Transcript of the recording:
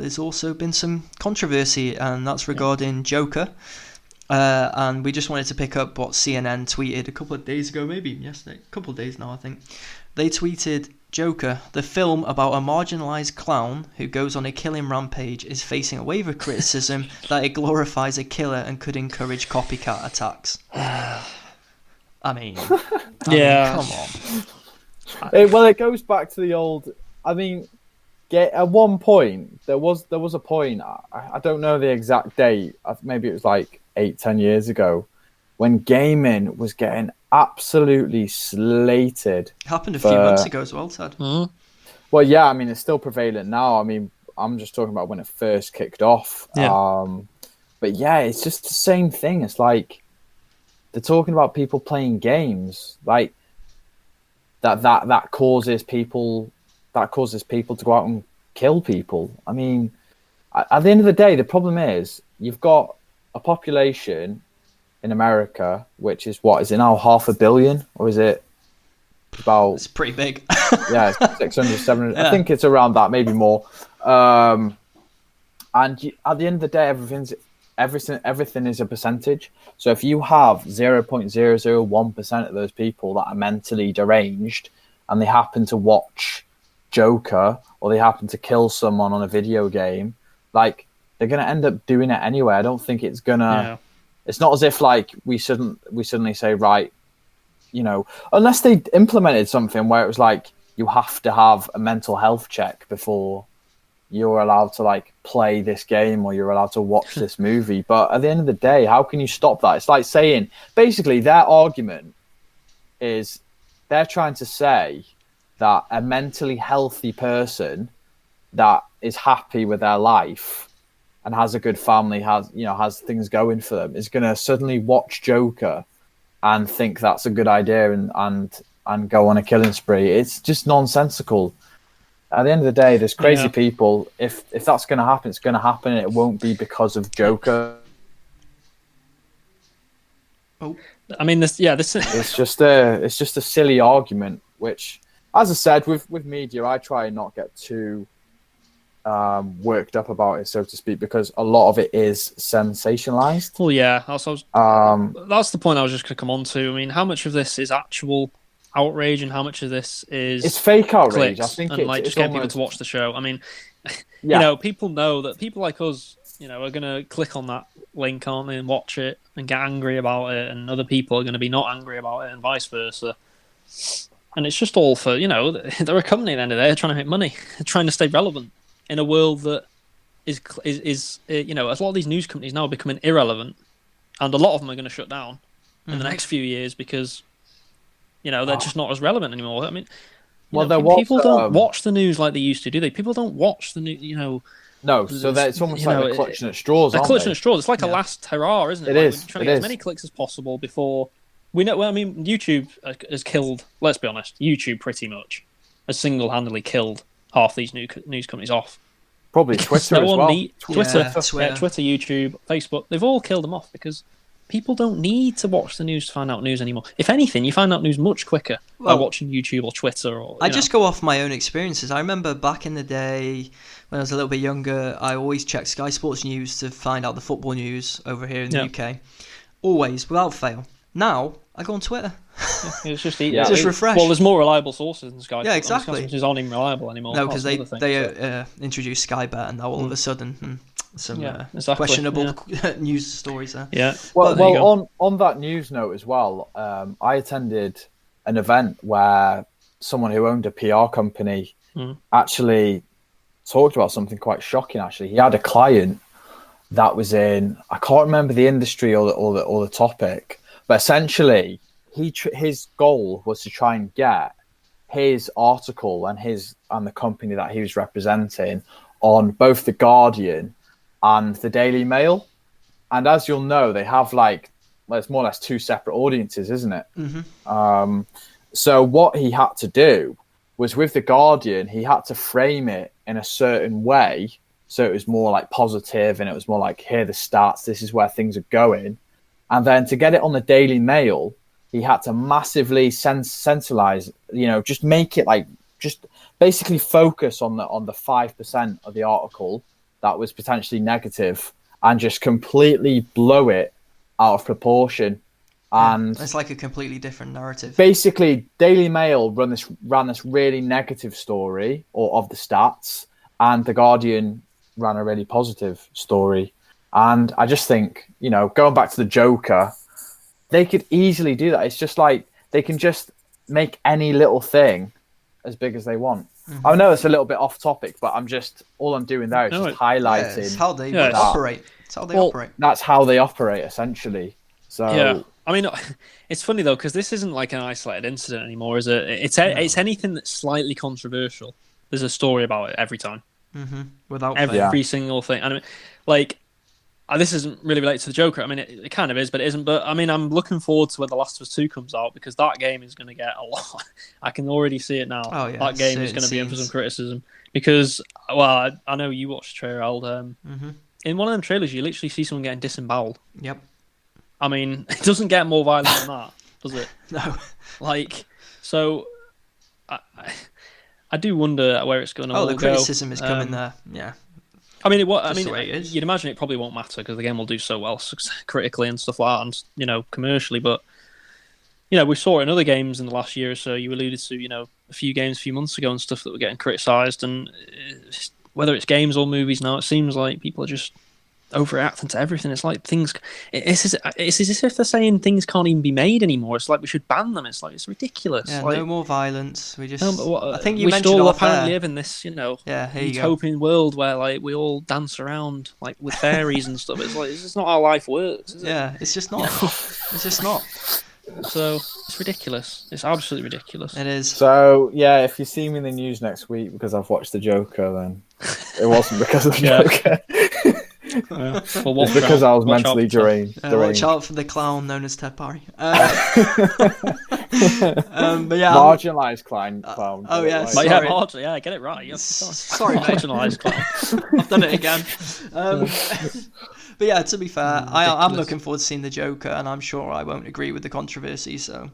there's also been some controversy, and that's regarding Joker. And we just wanted to pick up what CNN tweeted a couple of days ago, maybe yesterday, a couple of days now, I think. They tweeted, Joker, the film about a marginalised clown who goes on a killing rampage, is facing a wave of criticism that it glorifies a killer and could encourage copycat attacks. I mean, come on. It goes back to the old. I mean, at one point there was a point. I don't know the exact date. Maybe it was like 8-10 years ago, when gaming was getting absolutely slated. It happened a few months ago as well, Ted. Mm-hmm. Well, yeah, I mean, it's still prevalent now. I mean, I'm just talking about when it first kicked off. Yeah. But yeah, it's just the same thing. It's like they're talking about people playing games like that causes people to go out and kill people. I mean, at the end of the day, the problem is you've got a population in America, which is is it now 500 million, or is it about? It's pretty big. Yeah, it's 600, 700. Yeah. I think it's around that, maybe more. And at the end of the day, everything is a percentage. So if you have 0.001% of those people that are mentally deranged, and they happen to watch Joker, or they happen to kill someone on a video game, like, they're going to end up doing it anyway. I don't think it's going to... Yeah. It's not as if, like, we suddenly say, right, you know, unless they implemented something where it was like, you have to have a mental health check before you're allowed to, like, play this game or you're allowed to watch this movie. But at the end of the day, how can you stop that? It's like saying... Basically, their argument is they're trying to say that a mentally healthy person that is happy with their life and has a good family, has things going for them, is going to suddenly watch Joker and think that's a good idea and go on a killing spree. It's just nonsensical. At the end of the day, there's crazy people. If that's going to happen, it's going to happen, and it won't be because of Joker. Oh, I mean, this it's just a silly argument. Which, as I said, with media, I try and not get too worked up about it, so to speak, because a lot of it is sensationalized. Well, yeah, that's the point I was just going to come on to. I mean, how much of this is actual outrage and how much of this is it's fake outrage? I think and just get people to watch the show. I mean, people know that people like us, are going to click on that link, aren't they, and watch it and get angry about it, and other people are going to be not angry about it, and vice versa. And it's just all for, they're a company at the end of the day, they're trying to make money, they're trying to stay relevant in a world that is a lot of these news companies now are becoming irrelevant, and a lot of them are going to shut down in the next few years because, they're just not as relevant anymore. I mean, people don't watch the news like they used to, do they? People don't watch the news, No, so it's almost like they're clutching at straws, they're clutching at straws. It's like a last hurrah, isn't it? We're trying to get as many clicks as possible before... We know. Well, I mean, YouTube has killed. Let's be honest. YouTube pretty much has single-handedly killed half these news companies off. Probably Twitter as well. Twitter, YouTube, Facebook. They've all killed them off because people don't need to watch the news to find out news anymore. If anything, you find out news much quicker by watching YouTube or Twitter. I just go off my own experiences. I remember back in the day when I was a little bit younger, I always checked Sky Sports News to find out the football news over here in the UK. Always, without fail. Now, I go on Twitter. It's just refresh. Well, there's more reliable sources than Sky. Yeah, exactly. Which aren't even reliable anymore. No, because they introduced Sky Bet, and now all of a sudden some questionable news stories there. Yeah. Well, on that news note as well, I attended an event where someone who owned a PR company actually talked about something quite shocking. Actually, he had a client that was in, I can't remember the industry or the topic. But essentially, his goal was to try and get his article and the company that he was representing on both the Guardian and the Daily Mail. And as you'll know, they have it's more or less two separate audiences, isn't it? Mm-hmm. So what he had to do was, with the Guardian, he had to frame it in a certain way, so it was more like positive, and it was more like, here are the stats, this is where things are going. And then to get it on the Daily Mail, he had to massively centralize, just make it just basically focus on the 5% of the article that was potentially negative and just completely blow it out of proportion. And it's like a completely different narrative. Basically, Daily Mail ran this really negative story of the stats, and The Guardian ran a really positive story. And I just think, going back to the Joker, they could easily do that. It's just like they can just make any little thing as big as they want. Mm-hmm. I know it's a little bit off topic, but all I'm doing there is just highlighting. It's how they operate. It's how they operate. That's how they operate, essentially. So yeah. I mean, it's funny though, because this isn't like an isolated incident anymore, is it? It's anything that's slightly controversial. There's a story about it every time. Mm-hmm. Without every single thing. And I mean, like, this isn't really related to the Joker. I mean, it kind of is, but it isn't. But I mean, I'm looking forward to when The Last of Us 2 comes out, because that game is going to get a lot. I can already see it now. Oh, yeah, that game is going to be in for some criticism. Because, well, I know you watched the trailer, Ald. In one of them trailers, you literally see someone getting disemboweled. Yep. I mean, it doesn't get more violent than that, does it? No. Like, so I do wonder where it's going to go. The criticism is coming there, yeah. I mean, you'd imagine it probably won't matter because the game will do so well critically and stuff like that, and commercially. But we saw it in other games in the last year or so. You alluded to a few games a few months ago and stuff that were getting criticised, and whether it's games or movies now, it seems like people are just overreacting to everything. It's like it's as if they're saying things can't even be made anymore. It's like we should ban them. It's like, it's ridiculous. Yeah, like, no more violence. We just. I think you we mentioned still off apparently air. live in this, utopian world where like we all dance around like with fairies and stuff. It's like, it's just not how life works, is it? Yeah, it's just not. It's just not. So it's ridiculous. It's absolutely ridiculous. It is. So yeah, if you see me in the news next week because I've watched the Joker, then it wasn't because of the Joker. Well, it's because I was mentally deranged. Watch out for the clown known as Ted Parry. But yeah, marginalised clown. Oh yeah, sorry. Yeah, get it right. Sorry, marginalised clown. I've done it again. But yeah, to be fair, I'm looking forward to seeing the Joker, and I'm sure I won't agree with the controversy. So